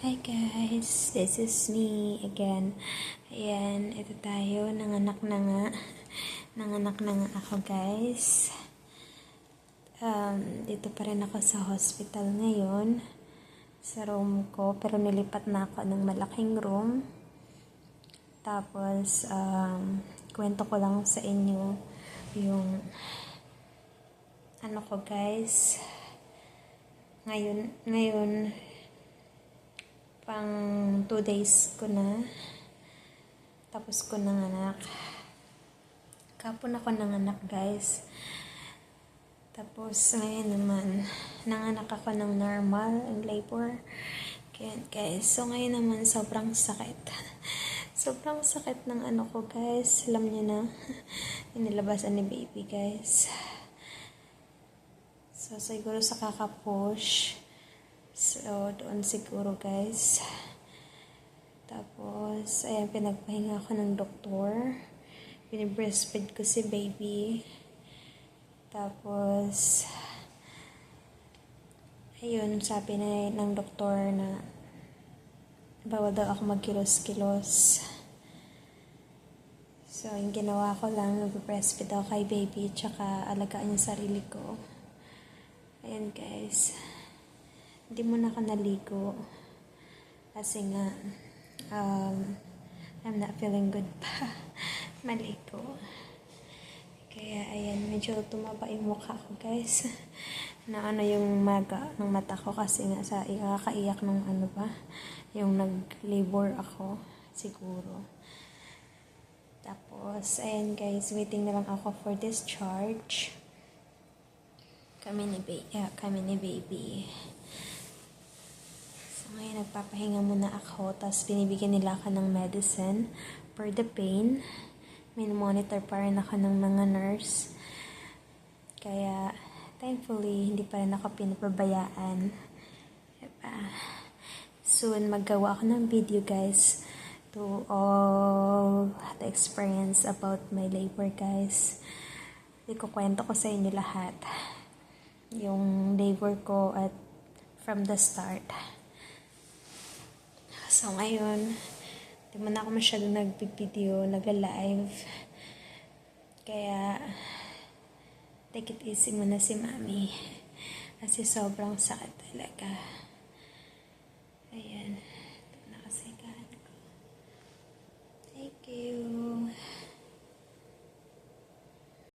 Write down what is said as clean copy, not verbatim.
Hi guys, this is me again. Ayan, ito tayo, nanganak na nga. Nanganak na nga ako guys. Dito pa rin ako sa hospital ngayon. Sa room ko, pero nilipat na ako ng malaking room. Tapos, kwento ko lang sa inyo yung ano ko guys. Ngayon, pang 2 days ko na. Tapos ko nanganak. Kapon ako nanganak guys. Tapos ngayon naman, nanganak ako ng normal, in labor. Kaya guys, so ngayon naman sobrang sakit. Sobrang sakit ng ano ko guys. Alam niyo na, inilabasan ni baby guys. So siguro sa kakapush. So, doon siguro guys. Tapos, ayan, pinagpahinga ako ng doktor. Binibreastfeed ko si baby. Tapos, ayun, sabi na ng doktor na bawal daw ako magkilos-kilos. So, yung ginawa ko lang, nag-breastfeed ako kay baby, tsaka alagaan yung sarili ko. Ayan guys. Hindi mo na ako naligo kasi nga I'm not feeling good pa maligo. Kaya ayan, medyo tumaba yung mukha ko guys. Na ano yung maga ng mata ko kasi nga sa ikakaiyak ng ano ba, yung nag-labor ako siguro. Tapos ayan guys, waiting na lang ako for discharge. Kami ni baby. Ngayon, nagpapahinga muna ako, tapos binibigyan nila ako ng medicine for the pain. Min-monitor pa rin ako ng mga nurse. Kaya, thankfully, hindi pa rin ako pinapabayaan. Diba? Soon, maggawa ako ng video, guys, to all the experience about my labor, guys. Ikukwento ko sa inyo lahat. Yung labor ko at from the start. So, ngayon, di mo na ako masyadong nag-video, nag-live. Kaya, take it easy muna si mami. Kasi sobrang sakit talaga. Ayan.